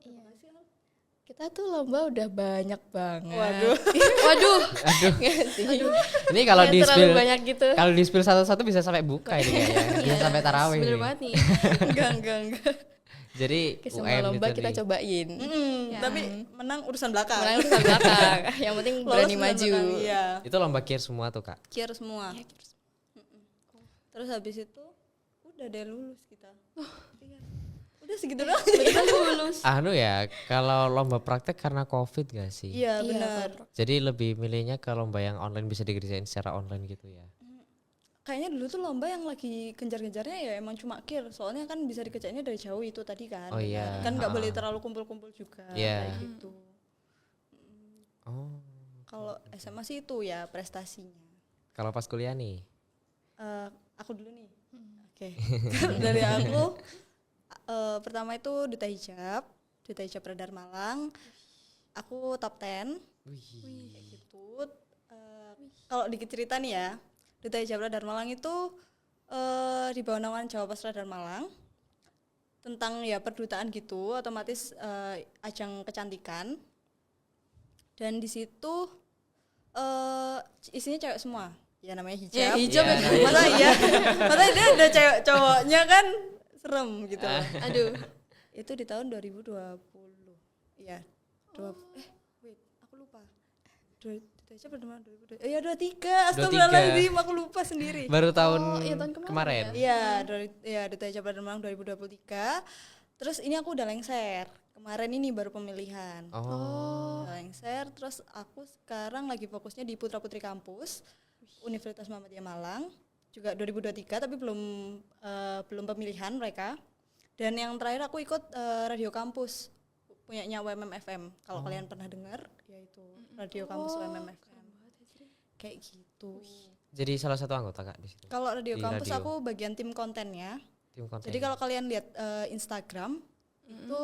berapa sih? Kita tuh lomba udah banyak banget. Waduh. Waduh. Aduh. Nggak sih. Ini kalau Nggak di terlalu spill banyak gitu. kalau di spill satu-satu bisa sampai buka ini kayaknya. Bisa sampai tarawih. Bener nih. banget nih. Enggak. Jadi Ke semua UM lomba itu kita nih. cobain. Ya. Tapi menang urusan belakang. Menang urusan belakang. Yang penting Lolos berani urusan maju. belakang, iya. Itu lomba kir semua tuh, Kak. Kier semua. Ya, Terus habis itu udah deh lulus kita. Iya. Udah segitu doang. Kita lulus. Anu ya, kalau lomba praktek karena Covid gak sih? Iya Iya, benar. Jadi lebih milihnya ke lomba yang online bisa dikerjain secara online gitu ya. Kayaknya dulu tuh lomba yang lagi gencar-gencarnya ya emang cuma kir. Soalnya kan bisa dikerjainnya dari jauh itu tadi kan. Oh iya. Kan nggak Ha-ha. boleh terlalu kumpul-kumpul juga Iya. kayak gitu. Oh. Kalau SMA sih itu ya prestasinya. Kalau pas kuliah nih. Aku dulu nih. Oke. Dari aku pertama itu Duta Hijab Radar Malang. Aku top 10. Kayak gitu. Kalau dikit cerita nih ya, Duta Hijab Radar Malang itu di bawah naungan Jawa Pos Radar Malang tentang ya perdutaan gitu, otomatis ajang kecantikan. Dan di situ isinya cewek semua. Ya namanya hijab. Ya, hijab ya. Masa iya? Masa dia ada cewek cowoknya kan serem gitu. Aduh. Itu di tahun 2020. Iya. Wait, aku lupa. Hijab pada mana 2020? Iya 23. Astagfirullahaladzim, aku lupa sendiri. Baru tahun, iya, tahun kemarin kemarin. Iya, Duta Hijab Radar Malang 2023. Terus ini aku udah lengser. Kemarin ini baru pemilihan. Oh. Udah lengser, terus aku sekarang lagi fokusnya di Putra Putri Kampus Universitas Muhammadiyah Malang. Juga 2023 tapi belum pemilihan mereka. Dan yang terakhir aku ikut Radio Kampus punyanya UMM FM. Kalau kalian pernah dengar, yaitu Radio Kampus UMM FM. Kayak gitu. Jadi salah satu anggota, Kak, di situ. Kalau Radio Di Kampus radio. aku bagian tim kontennya. Tim konten. Jadi kalau kalian lihat Instagram itu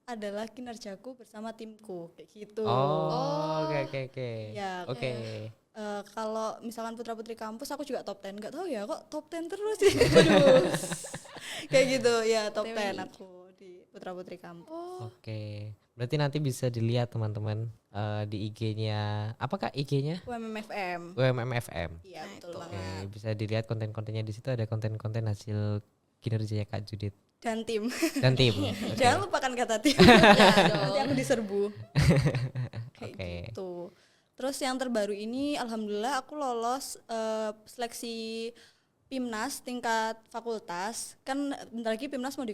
adalah kinerjaku bersama timku kayak gitu. Oh, oke. Ya, Oke. kalau misalkan Putra Putri Kampus aku juga top 10. Enggak tahu ya kok top 10 terus sih. Aduh. Kayak gitu ya, top 10 aku di Putra Putri Kampus. Oke. Berarti nanti bisa dilihat teman-teman di IG-nya. Apakah IG-nya? UMM FM. UMM FM. Iya, betul Oke, banget. bisa dilihat konten-kontennya di situ, ada konten-konten hasil kinerjanya Kak Judit Dan tim. dan tim. Oke. Jangan lupakan kata tim. Nanti aku diserbu. Kayak Oke. gitu. Terus yang terbaru ini alhamdulillah aku lolos seleksi PIMNAS tingkat fakultas. Kan bentar lagi PIMNAS mau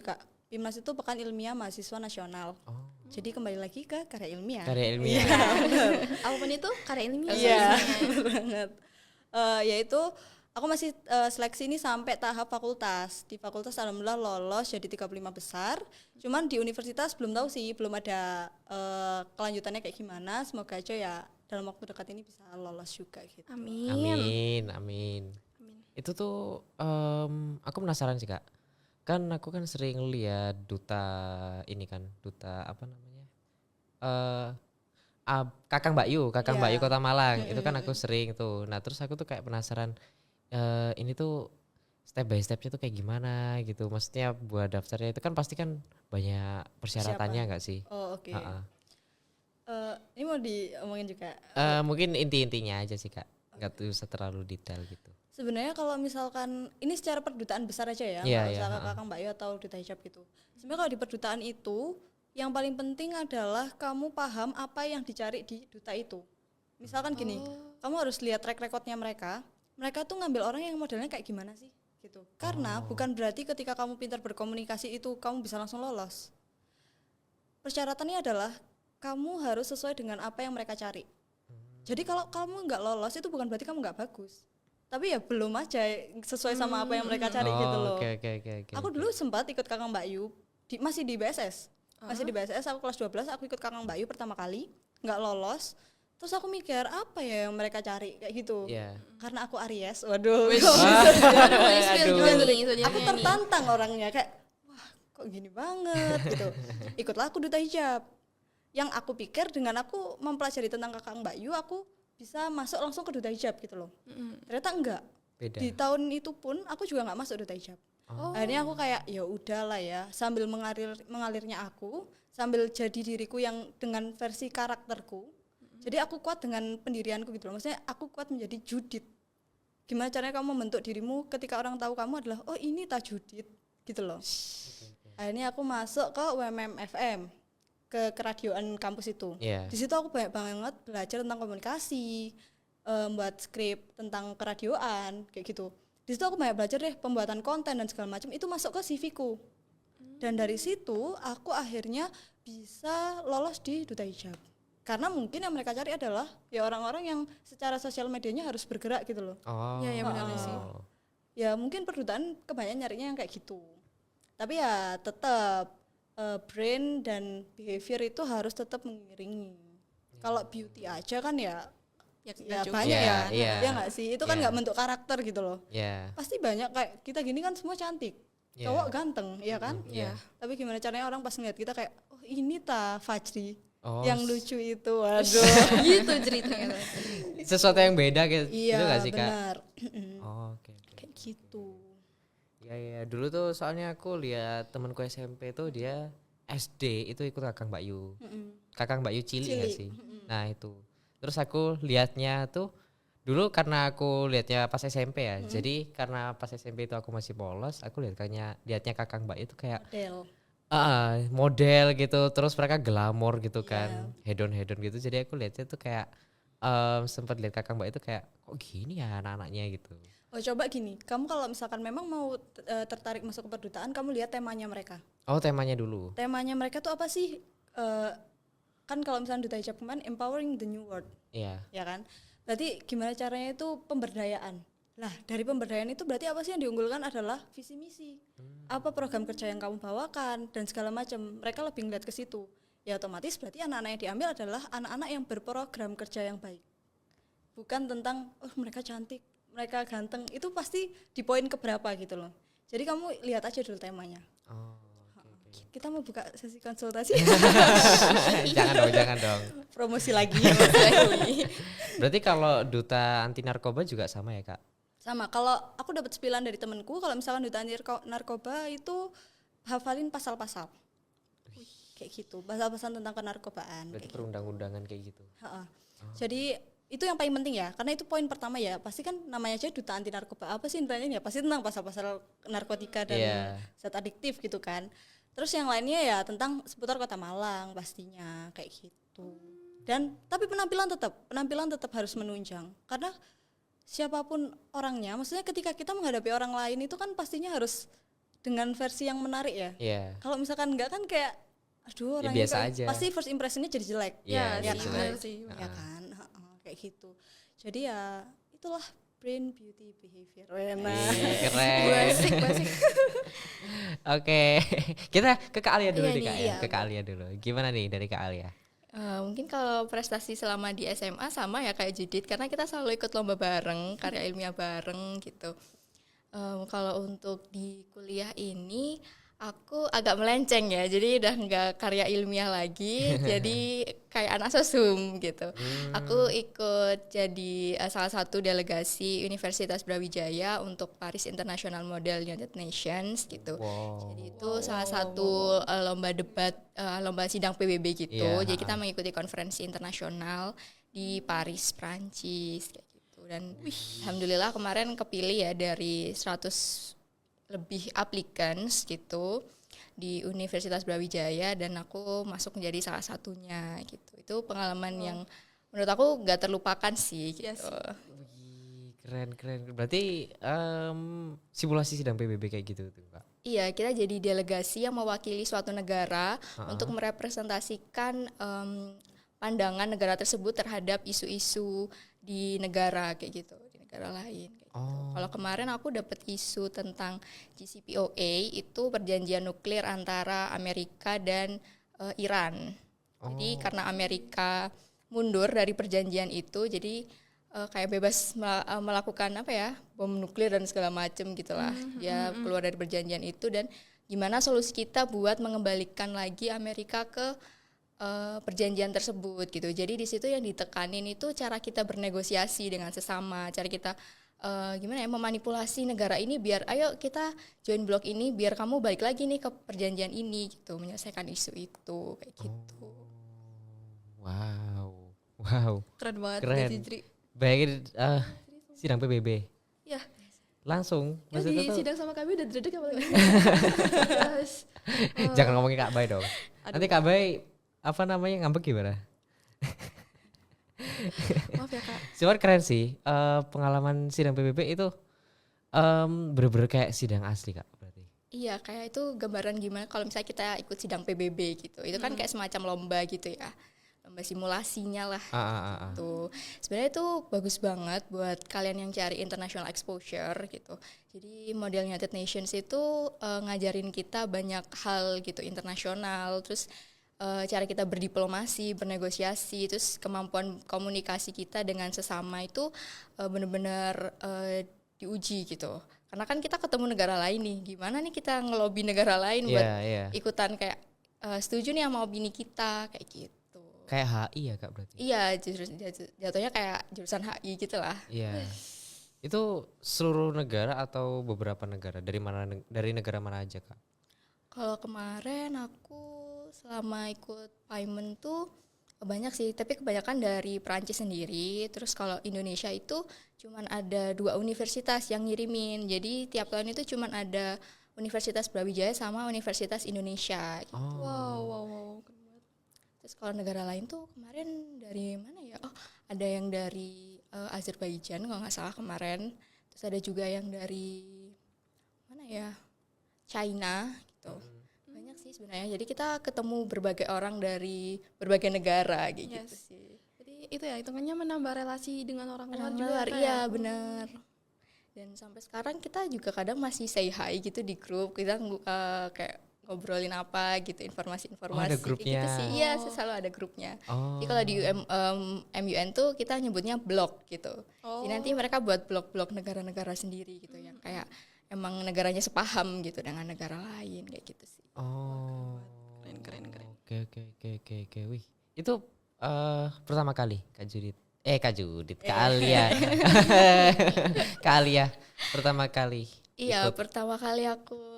PIMNAS itu Pekan Ilmiah Mahasiswa Nasional. Oh, Jadi kembali lagi ke karya ilmiah. karya ilmiah. Apapun itu karya ilmiah. Iya, sebenarnya. bener banget. Yaitu aku masih seleksi ini sampai tahap fakultas. Di fakultas alhamdulillah lolos jadi 35 besar. Cuman di universitas belum tahu sih, belum ada kelanjutannya kayak gimana. Semoga aja ya dalam waktu dekat ini bisa lolos juga gitu. Amin. Amin. Itu tuh aku penasaran sih, Kak. Kan aku kan sering lihat duta ini kan, duta apa namanya? Kakang Mbak Yu Kota Malang. Itu kan aku sering tuh. Nah, terus aku tuh kayak penasaran ini tuh step by stepnya tuh kayak gimana gitu. Maksudnya buat daftarnya itu kan pasti kan banyak persyaratannya enggak sih? Oh, oke. Ha-ha. Ini mau diomongin juga. Mungkin inti-intinya aja sih, Kak. Enggak usah terlalu detail gitu. Sebenarnya kalau misalkan ini secara perdutaan besar aja ya, Iya, nggak iya, usah Kakang Mbak Yu atau Duta Hijab gitu. Sebenarnya kalau di perdutaan itu yang paling penting adalah kamu paham apa yang dicari di duta itu. Misalkan gini, kamu harus lihat track recordnya mereka tuh ngambil orang yang modelnya kayak gimana sih gitu. Karena bukan berarti ketika kamu pintar berkomunikasi itu kamu bisa langsung lolos. Persyaratannya adalah kamu harus sesuai dengan apa yang mereka cari. Jadi kalau kamu nggak lolos itu bukan berarti kamu nggak bagus. Tapi ya belum aja sesuai sama apa yang mereka cari gitu loh. Oke. Aku dulu sempat ikut Kakang Mbak Yu masih di BSS. Masih di BSS aku kelas 12 aku ikut Kakang Mbak Yu pertama kali, nggak lolos. Terus aku mikir apa ya yang mereka cari kayak gitu. Iya. Karena aku Aries. Waduh. Aku tertantang orangnya kayak wah, kok gini banget gitu. Ikutlah aku Duta Hijab. Yang aku pikir dengan aku mempelajari tentang Kakang Mbak Yu aku bisa masuk langsung ke Duta Hijab gitu loh. Ternyata enggak. Beda. Di tahun itu pun aku juga nggak masuk Duta Hijab. Akhirnya aku kayak ya udahlah ya, sambil mengalirnya aku, sambil jadi diriku yang dengan versi karakterku. Jadi aku kuat dengan pendirianku gitu loh. Maksudnya aku kuat menjadi Judit. Gimana caranya kamu membentuk dirimu ketika orang tahu kamu adalah oh ini ta Judit gitu loh. Akhirnya aku masuk ke WMM-FM, ke keradioan kampus itu. Iya. Di situ aku banyak banget belajar tentang komunikasi, buat skrip tentang keradioan kayak gitu. Di situ aku banyak belajar deh pembuatan konten dan segala macam, itu masuk ke CV-ku. Dan dari situ aku akhirnya bisa lolos di Duta Hijab. Karena mungkin yang mereka cari adalah ya orang-orang yang secara sosial medianya harus bergerak gitu loh. Oh. Iya, benar sih. Ya mungkin perdutaan kebanyakan nyarinya yang kayak gitu. Tapi ya tetap brain dan behavior itu harus tetap mengiringi. Kalau beauty aja kan ya Kita juga. banyak Iya, ya. iya. Ya nggak sih? Itu kan Iya. nggak bentuk karakter gitu loh. Ya. Pasti banyak kayak kita gini kan semua cantik. Iya. Cowok ganteng, ya kan? Iya. Tapi gimana caranya orang pas ngeliat kita kayak oh ini ta Fajri Oh, yang lucu itu. Waduh. Gitu ceritanya. sesuatu yang beda gitu, Iya, gitu gak sih Kak? benar. Oh, oke. Kayak gitu. Ya, dulu tuh soalnya aku lihat temanku SMP tuh dia SD itu ikut Kakang Mbak Yu. Kakang Mbak Yu Cili Cili. gak sih? Nah itu. Terus aku lihatnya tuh dulu karena aku lihatnya pas SMP ya. Jadi karena pas SMP itu aku masih polos, aku lihatnya Kakang Mbak Yu itu kayak Model. model gitu. Terus mereka glamor gitu Iya. kan, hedon gitu. Jadi aku lihatnya tuh kayak sempat lihat Kakang Mbak itu kayak kok gini ya anak-anaknya gitu. Oh coba gini, kamu kalau misalkan memang mau tertarik masuk ke perdutaan, kamu lihat temanya mereka. Oh temanya dulu. Temanya mereka tuh apa sih? Kan kalau misalnya Duta Hijab kemarin empowering the new world, Iya. ya kan? Berarti gimana caranya itu pemberdayaan. Lah dari pemberdayaan itu berarti apa sih yang diunggulkan adalah visi misi. Apa program kerja yang kamu bawakan dan segala macam. Mereka lebih ngeliat ke situ. Ya otomatis berarti anak-anak yang diambil adalah anak-anak yang berprogram kerja yang baik. Bukan tentang oh mereka cantik, mereka ganteng. Itu pasti di poin keberapa gitu loh. Jadi kamu lihat aja dulu temanya. Oh. Kita mau buka sesi konsultasi. jangan dong. Promosi lagi. Berarti kalau duta anti narkoba juga sama ya Kak? Sama, kalau aku dapat spilan dari temanku, kalau misalkan duta anti narkoba itu hafalin pasal-pasal. Kayak gitu, pasal-pasal tentang kenarkobaan. Berarti Kayak perundang-undangan kayak gitu. Ha-ha. Jadi itu yang paling penting ya, karena itu poin pertama ya. Pasti kan namanya aja duta anti narkoba. Apa sih intinya ya? Pasti tentang pasal-pasal narkotika dan zat adiktif gitu kan. Terus yang lainnya ya tentang seputar Kota Malang pastinya kayak gitu. Dan tapi penampilan tetap harus menunjang karena siapapun orangnya, maksudnya ketika kita menghadapi orang lain itu kan pastinya harus dengan versi yang menarik ya. Iya. Kalau misalkan enggak kan kayak aduh Ya, orang biasa ini aja. pasti first impressionnya jadi jelek. Iya, Ya, jadi sih, jelek. benar sih. Ya kan, kayak gitu. Jadi ya itulah brain beauty behavior. Nah, Keren. Basic. Oke. Kita ke Kak Alia dulu Iya nih nih, Kak ya. iya. Ke Kak Alia dulu. Gimana nih dari Kak Alia? Mungkin kalau prestasi selama di SMA sama ya kayak Judit karena kita selalu ikut lomba bareng, karya ilmiah bareng gitu. Kalau untuk di kuliah ini aku agak melenceng ya, jadi udah nggak karya ilmiah lagi, jadi kayak anak sosum gitu. Aku ikut jadi salah satu delegasi Universitas Brawijaya untuk Paris International Model United Nations gitu. Wow. Jadi itu salah satu lomba debat, lomba sidang PBB gitu. Iya, Jadi kita mengikuti konferensi internasional di Paris, Prancis kayak gitu. Dan alhamdulillah kemarin kepilih ya dari 100 lebih applicants gitu di Universitas Brawijaya dan aku masuk menjadi salah satunya gitu. Itu pengalaman yang menurut aku nggak terlupakan sih gitu. Yes. Wih, keren. Berarti simulasi sidang PBB kayak gitu tuh Kak. Iya, kita jadi delegasi yang mewakili suatu negara untuk merepresentasikan pandangan negara tersebut terhadap isu-isu di negara kayak gitu, di negara lain. Kayak gitu. Kalau kemarin aku dapat isu tentang JCPOA, itu perjanjian nuklir antara Amerika dan Iran. Jadi karena Amerika mundur dari perjanjian itu, jadi kayak bebas melakukan apa ya, bom nuklir dan segala macam gitulah. Dia keluar dari perjanjian itu dan gimana solusi kita buat mengembalikan lagi Amerika ke perjanjian tersebut gitu. Jadi di situ yang ditekanin itu cara kita bernegosiasi dengan sesama, cara kita gimana ya, memanipulasi negara ini biar ayo kita join blok ini biar kamu balik lagi nih ke perjanjian ini gitu, menyelesaikan isu itu kayak gitu. Wow. Keren banget Keren. Teh Fitri. Bayangin sidang PBB. Ya, Langsung. ya Maksudnya di tuh, sidang sama kami udah dredeg apalagi. Terus, jangan ngomongin Kak Bay dong. Aduh. Nanti Kak Bay ngambek gimana? maaf ya Kak. Cuman keren sih, pengalaman sidang PBB itu bener-bener kayak sidang asli Kak berarti. Iya, kayak itu gambaran gimana kalau misalnya kita ikut sidang PBB gitu. Itu kan kayak semacam lomba gitu ya. Lomba simulasinya lah. Tuh. Sebenarnya itu bagus banget buat kalian yang cari international exposure gitu. Jadi model United Nations itu ngajarin kita banyak hal gitu internasional, terus cara kita berdiplomasi, bernegosiasi, terus kemampuan komunikasi kita dengan sesama itu benar-benar diuji gitu. Karena kan kita ketemu negara lain nih, gimana nih kita ngelobi negara lain buat ikutan kayak setuju nih sama opini kita kayak gitu. Kayak HI ya Kak berarti? Iya, jatuhnya kayak jurusan HI gitu lah. Iya. Itu seluruh negara atau beberapa negara? Dari negara mana aja Kak? Kalau kemarin aku selama ikut Paimen tuh banyak sih, tapi kebanyakan dari Perancis sendiri. Terus kalau Indonesia itu cuman ada 2 universitas yang ngirimin. Jadi tiap tahun itu cuman ada Universitas Brawijaya sama Universitas Indonesia gitu. Wow. Terus kalau negara lain tuh kemarin dari mana ya? Oh, ada yang dari Azerbaijan kalau nggak salah kemarin. Terus ada juga yang dari mana ya? China gitu. Banyak sih sebenarnya. Jadi kita ketemu berbagai orang dari berbagai negara gitu Yes. sih. Jadi itu ya hitungannya menambah relasi dengan orang luar Orang juga. luar, Kak, iya ya? benar. Dan sampai sekarang kita juga kadang masih say hi gitu di grup. Kita kayak ngobrolin apa gitu, informasi-informasi ada kayak grupnya. gitu sih. Iya, selalu ada grupnya. Oh. Jadi kalau di MUN tuh kita nyebutnya blog gitu. Jadi nanti mereka buat blog-blog negara-negara sendiri gitu yang kayak emang negaranya sepaham gitu dengan negara lain kayak gitu sih. Oh. Keren. Oke. Wih, itu pertama kali Kak Judit, Kak Alia. Kak Alia pertama kali. Iya, ikut. pertama kali aku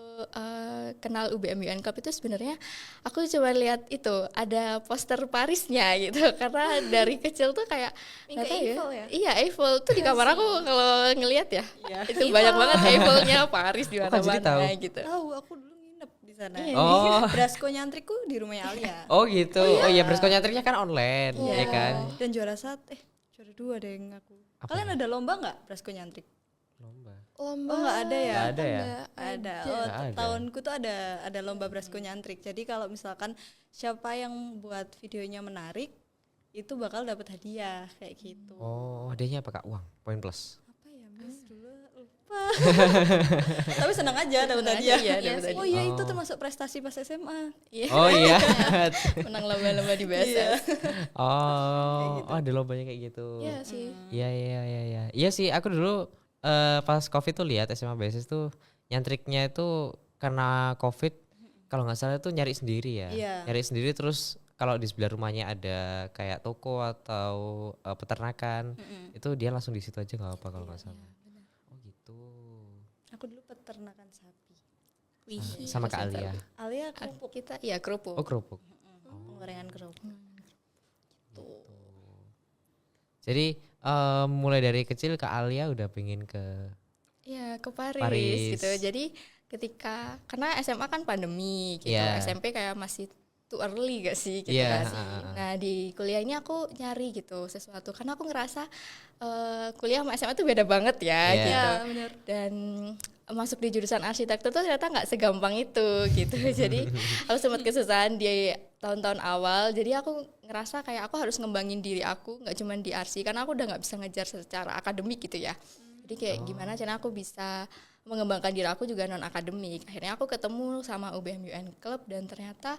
kenal UBM UN Club itu sebenarnya aku cuma lihat itu ada poster Parisnya gitu karena dari kecil tuh kayak Yang nggak kayak tahu Eiffel ya? Iya, Eiffel tuh di kamar aku kalau ngelihat ya. Itu banyak banget Eiffelnya Paris di Kak Judit tahu? mana-mana gitu. Tahu, aku dulu nginep di sana. Oh. Brasko nyantrikku di rumahnya Alia. Oh gitu. Oh iya, Brasko nyantriknya kan online, ya kan? Dan juara 2 ada yang ngaku. Kalian ada lomba nggak Brasko nyantrik? Lomba. Lomba. Oh, nggak ada ya? Nggak ada ya? Ada. Nggak ada. Tahunku tuh ada lomba Brasko nyantrik. Jadi kalau misalkan siapa yang buat videonya menarik, itu bakal dapat hadiah kayak gitu. Oh, hadiahnya apa Kak? Uang, poin plus. Apa ya, Mas? Dulu lupa. Tapi senang aja dapat Senang hadiah. aja, dapat hadiah. Oh iya, itu termasuk prestasi pas SMA. Iya. Oh iya. Menang lomba-lomba di BSS. Oh, ada lombanya kayak gitu. Iya sih. Iya. Iya sih, aku dulu pas Covid tuh lihat SMA BSS tuh nyantriknya itu karena Covid kalau nggak salah tuh nyari sendiri ya. Iya. Nyari sendiri terus kalau di sebelah rumahnya ada kayak toko atau peternakan, itu dia langsung di situ aja nggak apa kalau nggak salah. Oh gitu. Aku dulu peternakan sapi. Wih, Sama Kak Alia. Alia kerupuk. kita ya kerupuk. Oh kerupuk. Penggorengan kerupuk. Jadi mulai dari kecil Kak Alia udah pengen ke Iya, ke Paris, Paris. gitu. Jadi ketika karena SMA kan pandemi gitu. Iya. SMP kayak masih too early gak sih gitu Iya, kan. Nah, di kuliah ini aku nyari gitu sesuatu karena aku ngerasa kuliah sama SMA tuh beda banget ya Iya. gitu. Iya, benar. Dan masuk di jurusan arsitektur tuh ternyata nggak segampang itu gitu. Jadi aku sempat kesusahan di tahun-tahun awal. Jadi aku ngerasa kayak aku harus ngembangin diri aku, nggak cuma di arsi karena aku udah nggak bisa ngejar secara akademik gitu ya. Jadi kayak gimana caranya aku bisa mengembangkan diri aku juga non akademik. Akhirnya aku ketemu sama UBM UN Club dan ternyata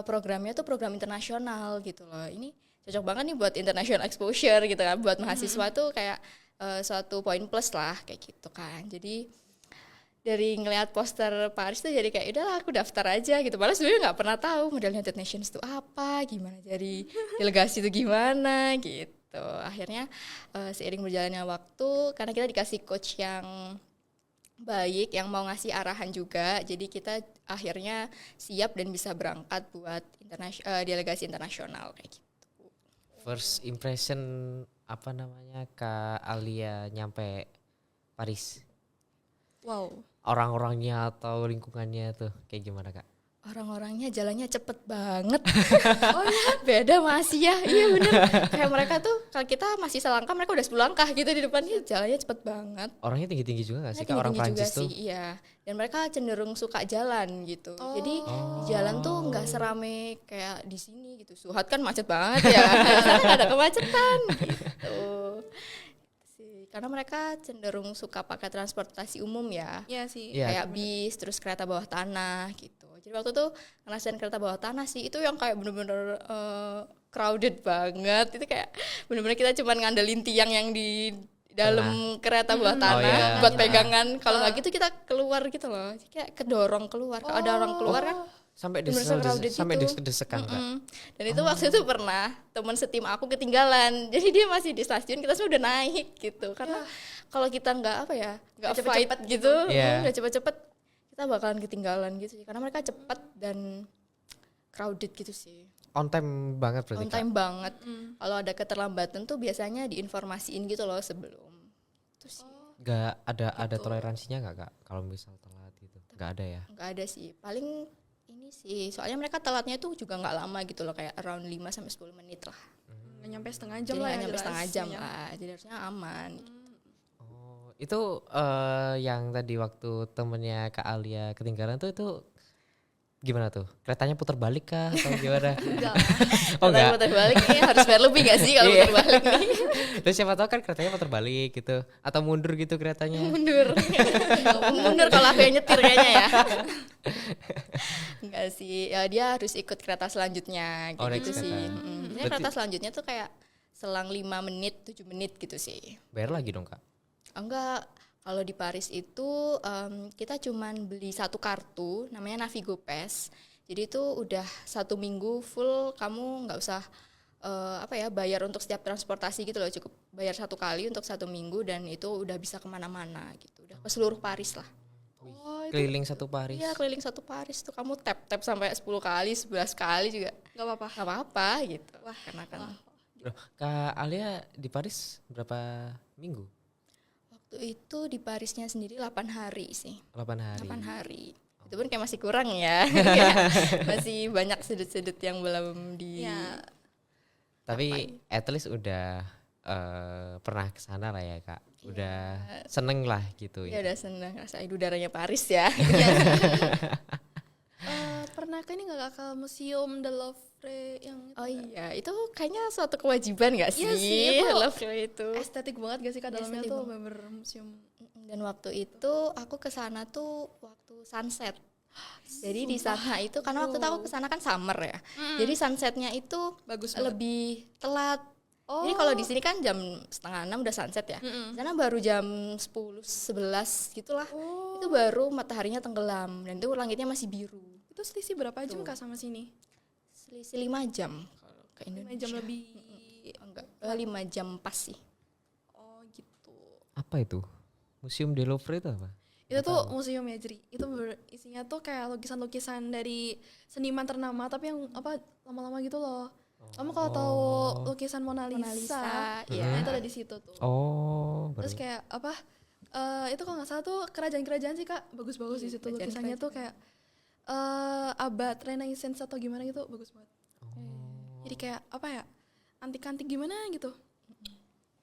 programnya tuh program internasional gitu loh. Ini cocok banget nih buat international exposure gitu kan. Buat mahasiswa tuh kayak suatu poin plus lah kayak gitu kan. Jadi dari ngelihat poster Paris tuh jadi kayak udahlah aku daftar aja gitu. Padahal sebenarnya nggak pernah tahu model United Nations itu apa, gimana jadi delegasi itu gimana gitu. gitu. Akhirnya seiring berjalannya waktu, karena kita dikasih coach yang baik, yang mau ngasih arahan juga, jadi kita akhirnya siap dan bisa berangkat buat delegasi internasional kayak gitu. First impression apa namanya Kak Alia nyampe Paris? Wow. Orang-orangnya atau lingkungannya tuh kayak gimana Kak? Orang-orangnya jalannya cepet banget. Oh iya, beda masih ya. Iya bener. Kayak mereka tuh kalau kita masih selangkah, mereka udah 10 langkah gitu di depannya, jalannya cepet banget. Orangnya tinggi-tinggi juga gak sih Mereka Kak orang tinggi-tinggi Prancis juga tuh? sih, iya. Dan mereka cenderung suka jalan gitu. Jadi di jalan tuh nggak serame kayak di sini gitu. Suhat kan macet banget ya. Sana nggak ada kemacetan gitu. Sih. Karena mereka cenderung suka pakai transportasi umum ya. Iya sih. Iya. Kayak bis, terus kereta bawah tanah gitu. Jadi waktu itu ngerasain kereta bawah tanah sih, itu yang kayak bener-bener crowded banget. Itu kayak bener-bener kita cuma ngandelin tiang yang di dalam kereta bawah tanah iya. buat pegangan. Kalau nggak gitu kita keluar gitu loh. Kayak kedorong keluar. Kalau ada orang keluar kan Sampai bener-bener crowded sampai gitu. desekan Kak. Dan itu waktu itu pernah teman setim aku ketinggalan. Jadi dia masih di stasiun, kita semua udah naik gitu. Karena kalau kita nggak nggak fight gitu, Iya. nggak cepet-cepet, kita bakalan ketinggalan gitu sih. Karena mereka cepet dan crowded gitu sih. On time banget berarti On Kak. time banget. Kalau ada keterlambatan tuh biasanya diinformasiin gitu loh sebelum. Itu sih. Gak ada toleransinya gak Kak kalau misal telat gitu? Gak ada ya? Nggak ada sih. Paling ini sih, soalnya mereka telatnya tuh juga nggak lama gitu loh, kayak around 5 sampai 10 menit lah. Nggak nyampe setengah jam Jadi lah nggak yang nyampe jelas. setengah jam Iya. lah. Jadi harusnya aman. Oh, itu yang tadi waktu temennya Kak Alia ketinggalan tuh itu gimana tuh? Keretanya putar balik kah atau gimana? Enggak. Oh enggak. Putar balik nih harus bayar lebih nggak sih kalau Iya. putar balik nih? Terus siapa tahu kan keretanya putar balik gitu atau mundur gitu keretanya. Mundur. Mundur kalau aku yang nyetir kayaknya ya. Enggak sih, ya dia harus ikut kereta selanjutnya Oh, gitu next sih. kereta. Biasanya kereta selanjutnya tuh kayak selang 5 menit, 7 menit gitu sih. Bayar lagi dong Kak. Enggak, kalau di Paris itu kita cuman beli satu kartu namanya Navigo Pass. Jadi itu udah 1 minggu full, kamu nggak usah bayar untuk setiap transportasi gitu loh, cukup bayar 1 kali untuk 1 minggu dan itu udah bisa kemana-mana gitu, udah ke seluruh Paris lah. Oh, itu Keliling satu Paris. Iya keliling satu Paris tuh kamu tap sampai 10 kali, 11 kali juga nggak apa-apa. nggak apa-apa gitu. Karena kan Loh, Kak Alia di Paris berapa minggu? waktu itu di Parisnya sendiri 8 hari sih. 8 hari. 8 hari. Itu pun kayak masih kurang ya. Kayak masih banyak sudut-sudut yang belum di Ya, Tapi at least udah pernah ke sana lah ya Kak. Udah seneng lah gitu ya ya. udah senang rasain udaranya Paris ya. pernah ke ini nggak Kak, ke Museum de Louvre yang itu? Oh iya, itu kayaknya suatu kewajiban gak sih? Iya sih, itu Louvre itu. Estetik banget gak sih Kak dalamnya Estetik tuh banget. bener museum. Dan waktu itu aku ke sana tuh waktu sunset. Jadi di sana itu karena waktu itu aku ke sana kan summer ya. Jadi sunsetnya itu Bagus banget. lebih telat. Oh. Jadi kalau di sini kan jam 5:30 udah sunset ya. Di sana baru jam 10, 11 gitulah. Oh. Itu baru mataharinya tenggelam dan itu langitnya masih biru. Itu selisih berapa jam Kak sama sini? Selisih 5 jam kalau ke 5 Indonesia. jam lebih. Enggak, 5 jam pas sih. Oh gitu. Apa itu? Museum de Louvre itu apa? Itu tuh museum ya, jadi itu isinya tuh kayak lukisan-lukisan dari seniman ternama tapi yang apa lama-lama gitu loh. Kamu kalau tahu lukisan Mona Lisa, iya. nah, itu ada di situ tuh. Oh, Terus kayak apa? Itu kalau nggak salah tuh kerajaan-kerajaan sih Kak, bagus-bagus di situ kerajaan- lukisannya tuh kayak abad Renaissance atau gimana gitu, bagus banget. Jadi kayak apa ya? Antik-antik gimana gitu.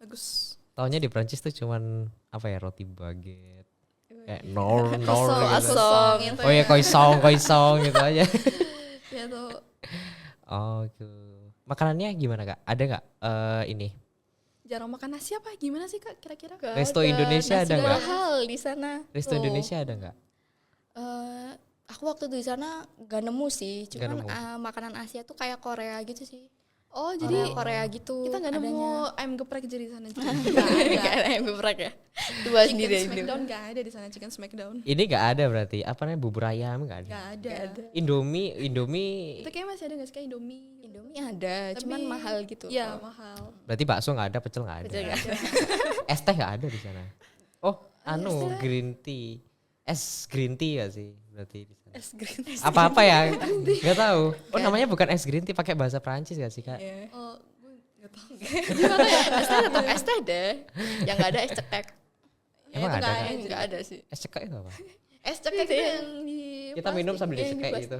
Bagus. taunya di Prancis tuh cuman apa ya roti baguette. Kayak nor gitu. Croissant gitu Oh ya koisong gitu aja. Ya tuh. Oh gitu. Makanannya gimana Kak? Ada nggak ini? Jarang makan nasi apa? Gimana sih Kak kira-kira? Gak Resto Indonesia ada nggak? nggak? Hal di sana. Resto Tuh. Indonesia ada nggak? Aku waktu di sana gak nemu sih, Nggak cuman nemu. makanan Asia tuh kayak Korea gitu sih. Oh, jadi Korea gitu. kita nggak nemu adanya. ayam geprek jadi di sana. Nggak ada yang geprek ya. Dua Chicken sendiri itu. Smackdown nggak ada di sana, Chicken Smackdown. Ini nggak ada berarti. Apa namanya bubur ayam nggak ada. Nggak ada. Indomie Itu kayak masih ada nggak sih kayak Indomie? Indomie ada, cuman Tapi- mahal gitu. Iya, mahal. berarti bakso nggak ada, pecel nggak ada. Betul nggak? Es teh nggak ada di sana. Oh, green tea. Es green tea gak sih berarti di sana? Es green. Apa-apa ya? Nggak tahu. Oh, namanya bukan es green tea, pakai bahasa Perancis gak sih, Kak? Iya. Oh, gue nggak tahu. Es teh tetap es teh deh. Yang nggak ada es cekek. Emang itu ada, nggak Kak? Yang nggak ada sih. Es cekak itu apa? Es cekek itu yang di Kita minum plastik. sambil yang di dicekek plastik. gitu.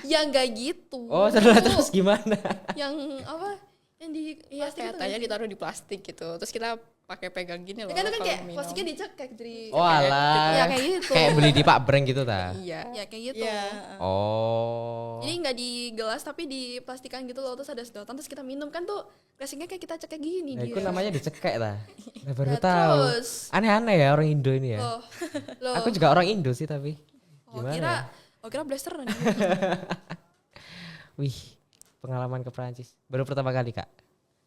Ya nggak gitu. Oh, terus gimana? Yang apa? Yang di Iya, plastik itu katanya nggak sih? ditaruh di plastik gitu. Terus kita pakai pegang gini loh. Ya kan itu kan kalau kayak minum. plastiknya dicekek jadi. Oh, alah. Ya kayak gitu. Kayak beli di Pak Breng gitu ta? Iya. Ya kayak gitu. Iya. Oh. Jadi nggak di gelas tapi di plastikan gitu loh, terus ada sedotan terus kita minum kan tuh rasanya kayak kita cekek gini Nah, dia. itu namanya dicekek ta. Nah, baru Nah, tahu. terus Aneh-aneh ya orang Indo ini ya. loh. Aku juga orang Indo sih tapi. Oh, Gimana kira ya? kira blasteran. Wih, pengalaman ke Perancis. Baru pertama kali, Kak,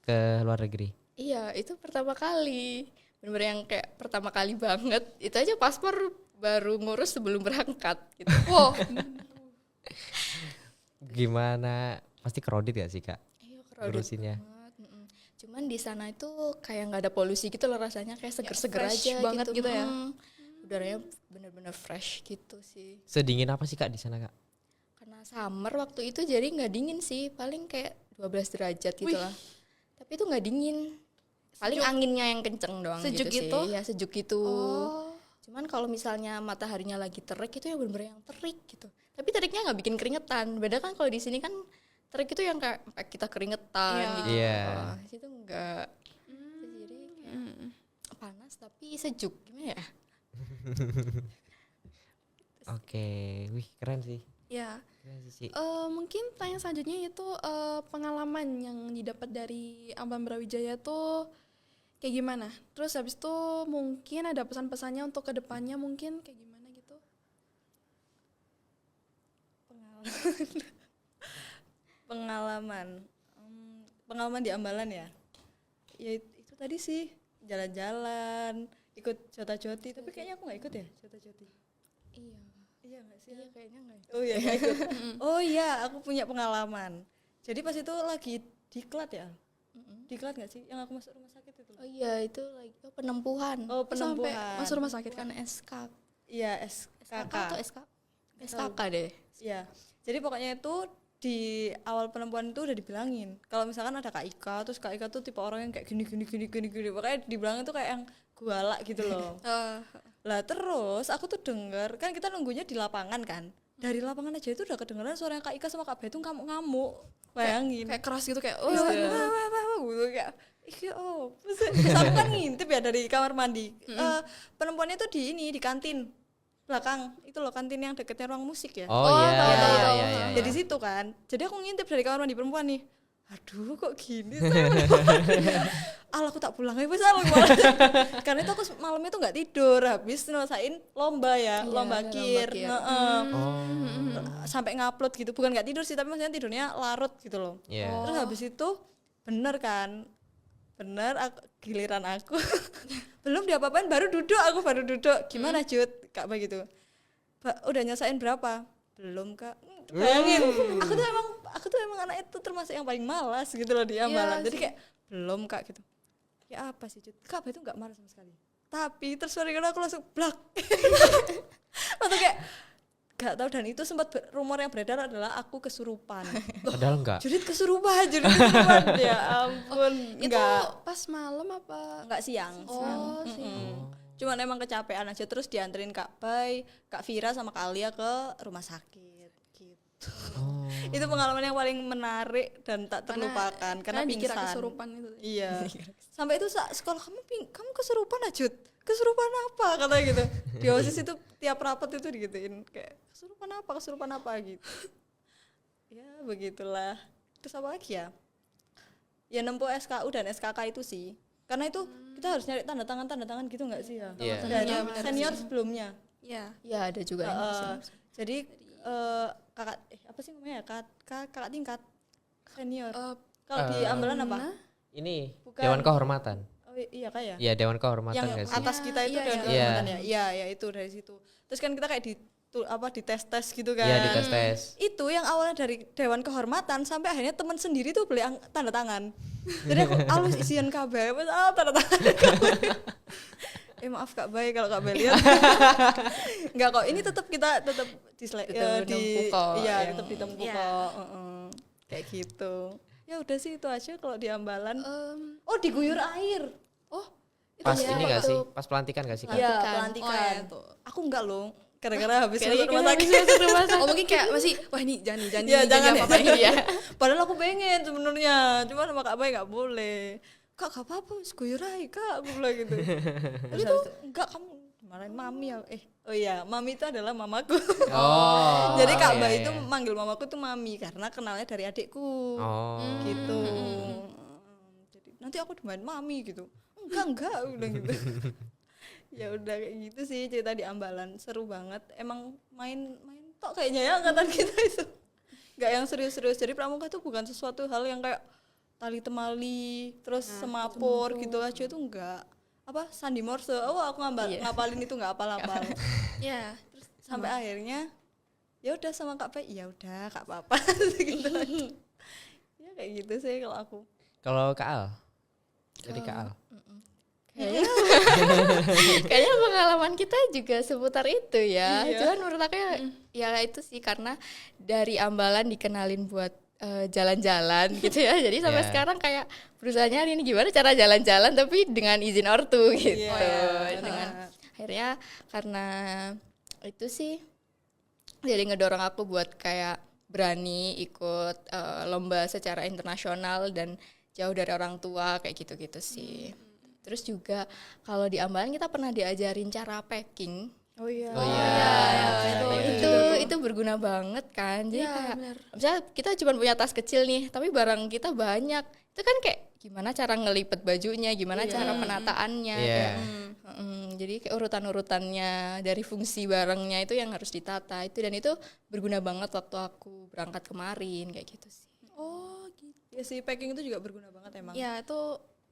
ke luar negeri. Iya, itu pertama kali. Bener-bener yang kayak pertama kali banget. Itu aja paspor baru ngurus sebelum berangkat gitu. Wow. Gimana? Pasti kredit gak sih, Kak? Iya, crowded Ngurusinnya. banget. Cuman di sana itu kayak nggak ada polusi gitu loh rasanya, kayak seger-seger fresh aja banget gitu ya. Udaranya bener-bener fresh gitu sih. Sedingin apa sih, Kak, di sana, Kak? Karena summer waktu itu jadi nggak dingin sih, paling kayak 12 derajat gitu lah. Tapi itu nggak dingin. Paling anginnya yang kenceng doang Sejuk gitu gitu? sih. Ya sejuk gitu. Oh. Cuman kalau misalnya mataharinya lagi terik itu ya bener-bener yang terik gitu. Tapi teriknya nggak bikin keringetan. Beda kan kalau di sini kan terik itu yang kayak kita keringetan Iya. gitu. Iya. Di situ enggak. Jadi kayak panas tapi sejuk gimana ya? Oke, wih keren sih. Ya. Keren sih. Mungkin pertanyaan selanjutnya itu pengalaman yang didapat dari Amban Brawijaya tuh kayak gimana? Terus habis itu mungkin ada pesan-pesannya untuk kedepannya mungkin kayak gimana gitu? Pengalaman. Pengalaman di Ambalan ya. Ya itu tadi sih, jalan-jalan, ikut jota-joti, tapi kayaknya aku nggak ikut ya jota-joti. Iya. Iya nggak sih? Iya kayaknya enggak. Oh iya nggak ikut. Oh iya, aku punya pengalaman. Jadi pas itu lagi diklat ya. Diklat nggak sih? Yang aku masuk rumah sakit itu. Oh iya itu lagi penempuhan. Oh Sampai penempuhan. masuk rumah sakit kan? Bukan SK. Iya SKK SKK. atau SK? SKK deh. Iya. Jadi pokoknya itu di awal penempuhan itu udah dibilangin kalau misalkan ada Kak Ika, terus Kak Ika tuh tipe orang yang kayak gini. Makanya dibilangin tuh kayak yang galak gitu loh. Lah terus aku tuh denger, kan kita nunggunya di lapangan kan. Dari lapangan aja itu udah kedengeran suara Kak Ika sama Kak Bay itu ngamuk-ngamuk. Bayangin. Kayak keras gitu kayak Wah, gitu kayak iya oh. Terus aku kan ngintip ya dari kamar mandi. Penempuannya tuh di ini di kantin belakang itu loh, kantin yang deketnya ruang musik ya. Oh iya, tahu, iya, tahu, iya, tahu. iya, iya. Jadi situ kan. Jadi aku ngintip dari kamar mandi perempuan nih. Aduh kok gini Alah aku tak pulang aja wes karena itu aku malamnya tuh nggak tidur habis nyelesain lomba ya, Iya, lomba ada kir. lomba kir. Heeh. Oh. Sampai ngupload gitu, bukan nggak tidur sih tapi maksudnya tidurnya larut gitu loh. Iya. Terus habis itu bener kan, giliran aku belum diapa-apain baru duduk gimana Jud Kak begitu udah nyesain berapa belum Kak. Bayangin aku tuh emang anak itu termasuk yang paling malas gitu loh di amalan. Jadi kayak belum Kak gitu ya apa sih Jud Kak itu nggak marah sama sekali tapi terus sorry aku langsung blak atau kayak gak tahu. Dan itu sempat rumor yang beredar adalah aku kesurupan. Padahal enggak. Judit kesurupan ya ampun. Itu pas malam apa? Enggak siang. Oh, sih. Cuman emang kecapean aja terus dianterin Kak Bay, Kak Vira sama Kak Alia ke rumah sakit gitu. Oh. Itu pengalaman yang paling menarik dan tak terlupakan karena dikira pingsan. kesurupan itu. Iya. Sampai itu sekolah kamu kesurupan Ajut. Kesurupan apa katanya gitu. Di OSIS itu tiap rapat itu digituin kayak kesurupan apa gitu. Ya begitulah. Terus apa lagi ya? Ya nempuh SKU dan SKK itu sih. Karena itu kita harus nyari tanda tangan gitu nggak sih ya? Iya. Dari Iya, benar senior sih. sebelumnya. Iya. Iya ada juga yang Jadi kakak apa sih namanya ya? Kakak tingkat senior. Kalau di ambalan apa? Ini Bukan. Dewan Kehormatan. Oh iya kayak ya. Iya, Dewan Kehormatan Yang nggak sih? atas kita itu Iya, Dewan iya. Kehormatan Iya. ya. Iya, ya itu dari situ. Terus kan kita kayak di tes gitu kan. Iya, di tes. Itu yang awalnya dari Dewan Kehormatan sampai akhirnya teman sendiri tuh beli tanda tangan. Jadi aku alus isian kabeh, tanda tangan. Maaf Kak Bay kalau Kak Bay lihat. Enggak kok, ini tetap kita tetap Tetap ditempuh kok, iya, yang- tetap ditempuh Iya. kok. Kayak gitu. Ya udah sih itu aja kalau di ambalan. Em, Oh, diguyur air. oh itu Pas ya, ini nggak waktu- sih? Pas pelantikan nggak sih Kak? Iya, Pelantikan. pelantikan. Oh, iya, tuh. Aku enggak loh. Gara-gara habis Kayaknya masuk rumah kita sakit. habis masuk rumah sakit. Oh mungkin kayak masih wah ini jangan Ya, jangan ya. apa-apain ya. Padahal aku pengen sebenarnya, cuma sama Kak Bay nggak boleh. Kak, gak apa-apa, Mas, guyur aja Kak, aku bilang gitu. Terus habis itu, enggak, kamu marahin mami ya. Oh iya, mami itu adalah mamaku. Oh. Jadi Kak iya, Bay iya. itu manggil mamaku tuh mami karena kenalnya dari adikku. Oh. Gitu. Jadi nanti aku dimain mami gitu. Enggak, aku bilang gitu. Ya udah kayak gitu sih cerita di Ambalan, seru banget. Emang main tok kayaknya ya angkatan kita itu. Enggak yang serius-serius. Jadi pramuka itu bukan sesuatu hal yang kayak tali temali terus semapur gitu aja itu enggak. Apa sandi morse. Oh, aku ngapalin itu enggak apal-apal. Ya, Sampai akhirnya ya udah sama Kak Pai, ya udah Kak apa-apa gitu aja. Ya kayak gitu sih kalau aku. Kalau Kak Al? Jadi Kak Al. Kayaknya kayaknya pengalaman kita juga seputar itu ya. Iya. Cuman menurut aku ya itu sih karena dari Ambalan dikenalin buat jalan-jalan gitu ya. Jadi sampai Iya. sekarang kayak berusaha nyari ini gimana cara jalan-jalan tapi dengan izin ortu gitu. Iya, Dengan benar. akhirnya karena itu sih jadi ngedorong aku buat kayak berani ikut lomba secara internasional dan jauh dari orang tua kayak gitu-gitu sih. Terus juga kalau di Ambalan kita pernah diajarin cara packing. Oh iya. Oh iya. Itu berguna banget kan. Jadi Iya, kayak benar. misalnya kita cuma punya tas kecil nih, tapi barang kita banyak. Itu kan kayak gimana cara ngelipet bajunya, gimana cara penataannya. Iya. kayak, jadi kayak urutan-urutannya dari fungsi barangnya itu yang harus ditata itu, dan itu berguna banget waktu aku berangkat kemarin kayak gitu sih. Oh gitu. Ya sih packing itu juga berguna banget emang. Ya itu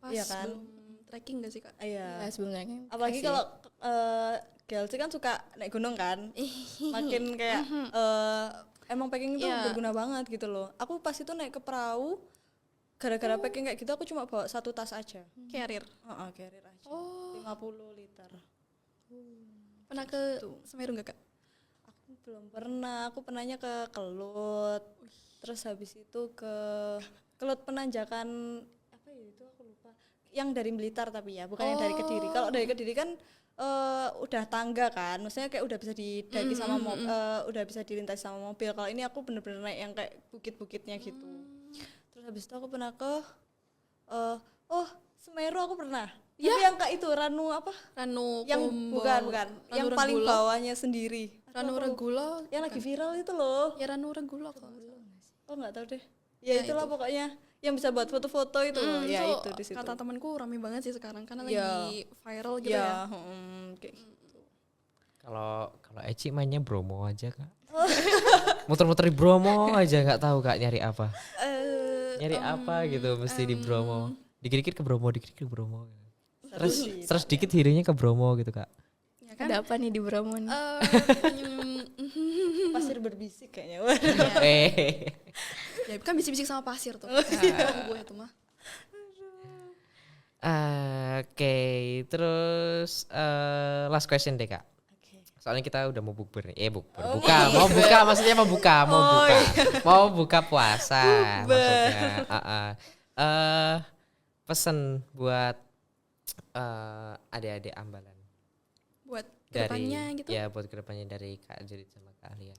pas Iya kan? sebelum trekking gak sih Kak? Iya. Ya, sebenarnya Apalagi kasih. kalau GLC kan suka naik gunung kan. Makin kayak emang packing itu Iya. berguna banget gitu loh. Aku pas itu naik ke perahu gara-gara packing kayak gitu aku cuma bawa satu tas aja. Carrier. Carrier aja. Oh, 50 liter. pernah ke Semeru gak Kak? Aku belum pernah. Aku pernahnya ke Kelut. Terus habis itu ke Kelut Penanjakan apa ya itu aku lupa. Yang dari Blitar tapi ya, bukan yang dari Kediri. Kalau dari Kediri kan udah tangga kan. Maksudnya kayak udah bisa didaki sama udah bisa dilintasi sama mobil. Kalau ini aku bener-bener naik yang kayak bukit-bukitnya gitu. Terus habis itu aku pernah ke Semeru aku pernah. Ya. Tapi yang kayak itu Ranu apa? Ranu Yang Kumbang. bukan. Ranu Yang paling Regulo. bawahnya sendiri. Ranu Aku lupa. Regulo. Yang lagi viral itu loh. Ya Ranu Regulo kok. Oh nggak tahu deh. Ya itulah pokoknya yang bisa buat foto-foto itu loh. Ya itu di situ. Kata temanku rame banget sih sekarang karena Iya. lagi viral gitu ya. Ya, kayak gitu. Kalau Eci mainnya Bromo aja Kak. Muter-muter di Bromo aja nggak tahu Kak nyari apa. Nyari apa gitu mesti di Bromo. Dikit-dikit ke Bromo, dikit-dikit ke Bromo. Terus dikit hirinya ke Bromo gitu Kak. Ya kan? Ada apa nih di Bromo nih? Pasir berbisik kayaknya. Ya kan bisik-bisik sama pasir tuh. Gue itu mah. Oke, terus last question deh Kak. Soalnya kita udah mau bukber nih. Mau buka maksudnya mau buka mau buka puasa maksudnya. Pesen buat adik-adik Ambalan Buat dari kedepannya gitu. ya buat kedepannya dari Kak Jerit sama Kak Alia.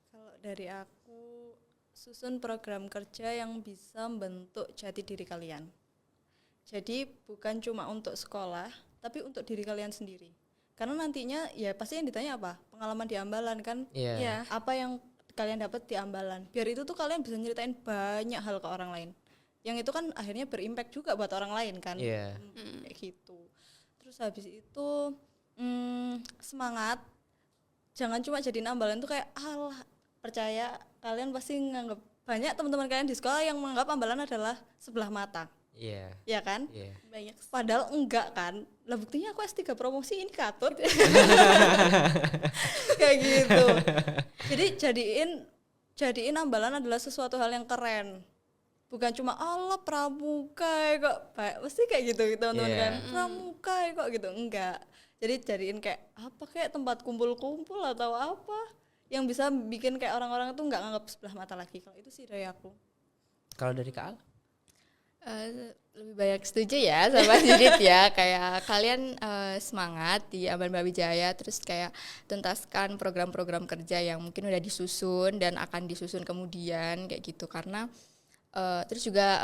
Kalau dari aku susun program kerja yang bisa membentuk jati diri kalian. Jadi bukan cuma untuk sekolah, tapi untuk diri kalian sendiri. Karena nantinya ya pasti yang ditanya apa? Pengalaman di Ambalan kan? Iya. Iya. Apa yang kalian dapat di Ambalan? Biar itu tuh kalian bisa nyeritain banyak hal ke orang lain. Yang itu kan akhirnya berimpact juga buat orang lain kan? Iya. Kayak gitu. Terus habis itu semangat. Jangan cuma jadiin Ambalan tuh kayak alah, percaya kalian pasti nganggap banyak teman-teman kalian di sekolah yang menganggap Ambalan adalah sebelah mata, Iya. ya kan? Iya. Banyak. Padahal enggak kan. Lah buktinya aku S3 promosi ini katut. Kayak gitu. Jadi jadiin Ambalan adalah sesuatu hal yang keren. Bukan cuma Allah pramuka kok baik. Mesti kayak gitu teman-teman Iya. kan. Pramuka kok gitu. Enggak. Jadi jadiin kayak apa, kayak tempat kumpul-kumpul atau apa yang bisa bikin kayak orang-orang itu enggak nganggap sebelah mata lagi. Kalau itu sih dari aku. Kalau dari Kak Al? Lebih banyak setuju ya sama Judit ya, kayak kalian semangat di Ambalan Brawijaya, terus kayak tuntaskan program-program kerja yang mungkin udah disusun dan akan disusun kemudian kayak gitu, karena terus juga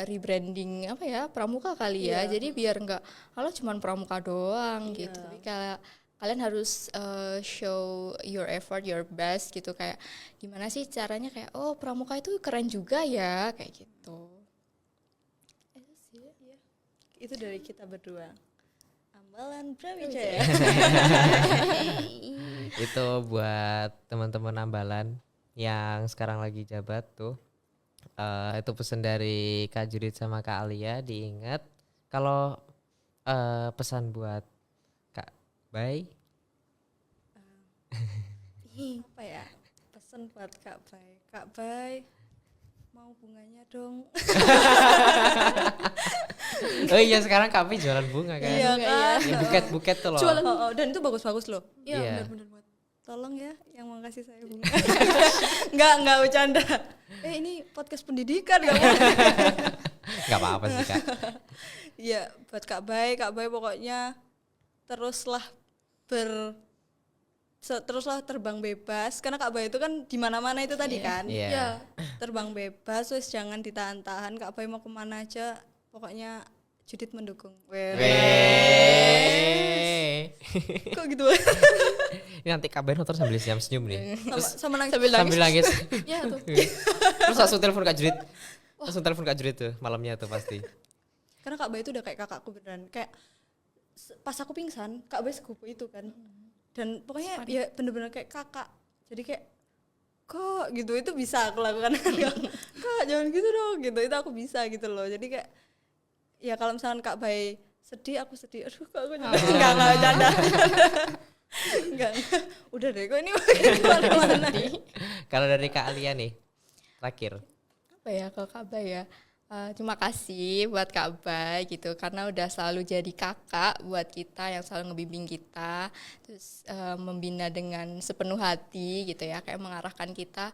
rebranding apa ya, pramuka kali ya. Jadi biar enggak kalau cuman pramuka doang gitu, tapi kayak kalian harus show your effort, your best gitu, kayak gimana sih caranya, kayak oh pramuka itu keren juga ya kayak gitu. Itu dari kita berdua. Ambalan Brawijaya. Itu buat teman-teman Ambalan yang sekarang lagi jabat tuh. Itu pesan dari Kak Judit sama Kak Alia. Diingat kalau pesan buat Kak Bay. Apa ya? Pesan buat Kak Bay. Kak Bay, mau bunganya dong. Oh iya, sekarang Kak Bay jualan bunga kan. Iya kan? Yang buket-buket tuh loh. Dan itu bagus-bagus loh. Iya, Iya. benar-benar banget. Tolong ya yang mau kasih saya bunga. Enggak bercanda. Ini podcast pendidikan enggak mau. Gak apa-apa sih Kak. Iya, buat Kak Bay pokoknya teruslah terbang bebas, karena Kak Bay itu kan di mana-mana itu tadi kan. Iya. Iya. Terbang bebas, wes jangan ditahan-tahan. Kak Bay mau kemana aja, pokoknya Judit mendukung. Weh. Kok gitu? Ini nanti Kak Bay nonton sambil senyum nih. sama nangis. Sambil nangis. Iya tuh. Terus langsung telepon Kak Judit. Langsung telepon Kak Judit tuh malamnya tuh pasti. Karena Kak Bay itu udah kayak kakakku beneran. Kayak pas aku pingsan, Kak Bay sepupu itu kan. Dan pokoknya ya bener-bener kayak kakak. Jadi kayak kok gitu, itu bisa aku lakukan. Kak jangan gitu dong gitu, itu aku bisa gitu loh. Jadi kayak ya kalau misalkan Kak Bay sedih, aku sedih. Aduh kak aku juga enggak bercanda. Enggak. Udah deh kok ini kemana-mana. Kalau dari Kak Alia nih, terakhir. Apa ya kalau Kak Bay ya, terima kasih buat Kak Bay gitu, karena udah selalu jadi kakak buat kita, yang selalu ngebimbing kita, terus membina dengan sepenuh hati gitu ya, kayak mengarahkan kita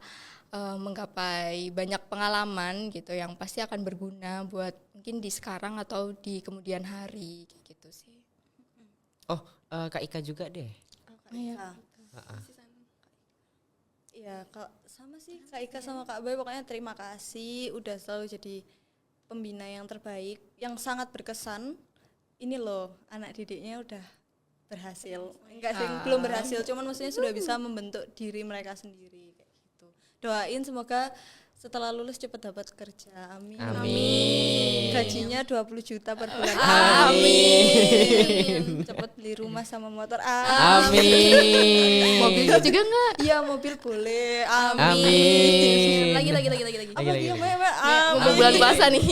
menggapai banyak pengalaman gitu yang pasti akan berguna buat mungkin di sekarang atau di kemudian hari kayak gitu sih. Oh, Kak Ika juga deh. Iya. Iya, sama sih Kak Ika sama Kak Bay, pokoknya terima kasih udah selalu jadi pembina yang terbaik, yang sangat berkesan. Ini loh, anak didiknya udah berhasil. Enggak sih, belum berhasil, cuman maksudnya sudah bisa membentuk diri mereka sendiri kayak gitu. Doain semoga setelah lulus cepat dapat kerja. Amin. Amin. Gajinya 20 juta per bulan. Amin. Cepat beli rumah sama motor. Amin. Mobilnya juga enggak? Iya, mobil boleh. Amin. Lagi. Lagi. Apa dia Mbak? Mobil bulan puasa nih.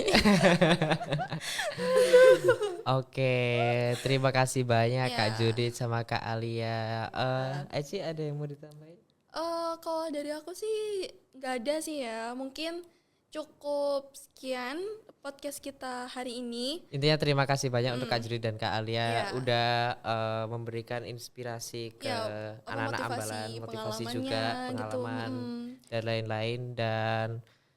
Oke, terima kasih banyak Ya. Kak Judit sama Kak Alia. Eci ada yang mau ditambahin? Kalau dari aku sih nggak ada sih ya. Mungkin cukup sekian podcast kita hari ini. Intinya terima kasih banyak untuk Kak Judit dan Kak Alia Ya. udah memberikan inspirasi ke Ya, anak-anak motivasi, Ambalan, motivasi pengalamannya juga, gitu. pengalaman dan lain-lain. Dan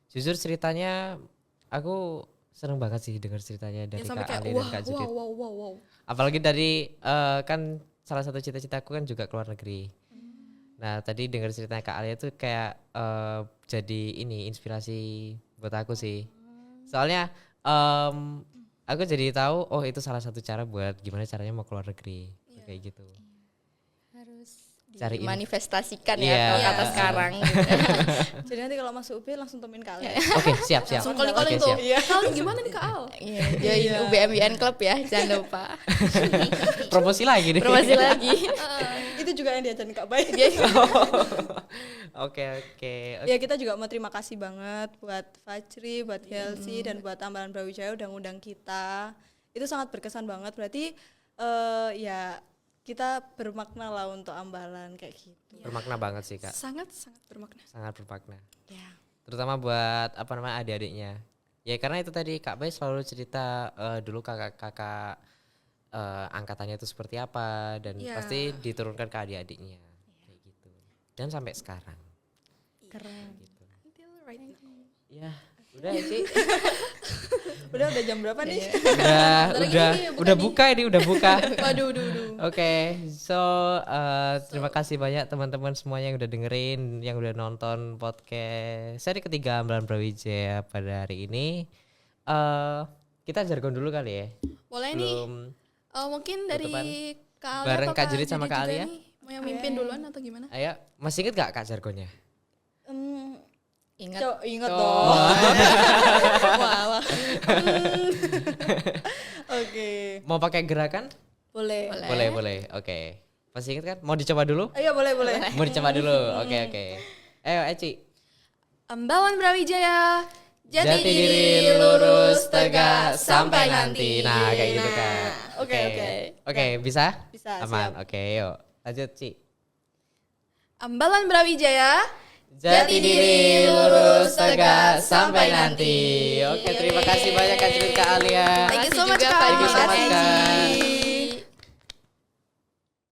jujur ceritanya aku seneng banget sih dengar ceritanya dari Ya, sampai Kak kayak Alia dan Kak Judit. wow. Apalagi dari kan salah satu cita-citaku kan juga keluar negeri. Nah tadi dengar ceritanya Kak Alia tuh kayak jadi ini inspirasi buat aku sih. Soalnya aku jadi tahu oh itu salah satu cara buat gimana caranya mau keluar negeri kayak gitu. Harus Cariin. dimanifestasikan Iya. ya kalau kata Iya. sekarang gitu. Jadi nanti kalau masuk UB langsung temuin kalian. Oke siap. Langsung calling-calling Oke, tuh. siap. Kal gimana nih Kak Al? Iya, join UBMBN Club ya, jangan lupa. Promosi lagi nih. Promosi lagi. Itu itu juga yang diajarin Kak Bay. Oke. Ya kita juga mau terima kasih banget buat Fajri, buat Helsi dan buat Ambalan Brawijaya udah ngundang kita. Itu sangat berkesan banget. Berarti ya kita bermakna lah untuk Ambalan kayak gitu. Bermakna banget sih Kak. Sangat bermakna. Sangat bermakna. Ya. Terutama buat adik-adiknya. Ya karena itu tadi Kak Bay selalu cerita dulu kakak-kakak angkatannya itu seperti apa dan pasti diturunkan ke adik-adiknya kayak gitu. Dan sampai sekarang. Keren. Gitu. Until right now. Ya, udah sih. Udah jam berapa nih? udah buka ini, udah buka. Waduh. Oke, so terima kasih banyak teman-teman semuanya yang udah dengerin, yang udah nonton podcast seri ketiga Ambalan Brawijaya pada hari ini. Kita jargon dulu kali ya. Boleh Belum nih. Mungkin dari tutupan. Kak Alia Bareng atau Kak Jurit sama Judy Kak juga Alia? nih? Mau yang mimpin duluan atau gimana? Ayo, masih inget gak Kak jargonnya? Ingat dong. Wah. Oke. Mau pakai gerakan? Boleh. Boleh. Oke. Masih inget kan? Mau dicoba dulu? Ayo boleh. Mau dicoba dulu. Oke. Ayo Eci. Ambalan Brawijaya, Jati diri lurus tegak sampai nanti. Nah, kayak gitu Kak. Oke, bisa? Bisa, Aman. siap. Oke, yuk. Lanjut, Ci. Ambalan Brawijaya, Jati diri lurus tegak sampai nanti. Oke, terima kasih banyak Kak Jurit, Kak Alia. Thank you so Makasih much juga, Kak. Pak. Thank you so much, Makasih. Kak.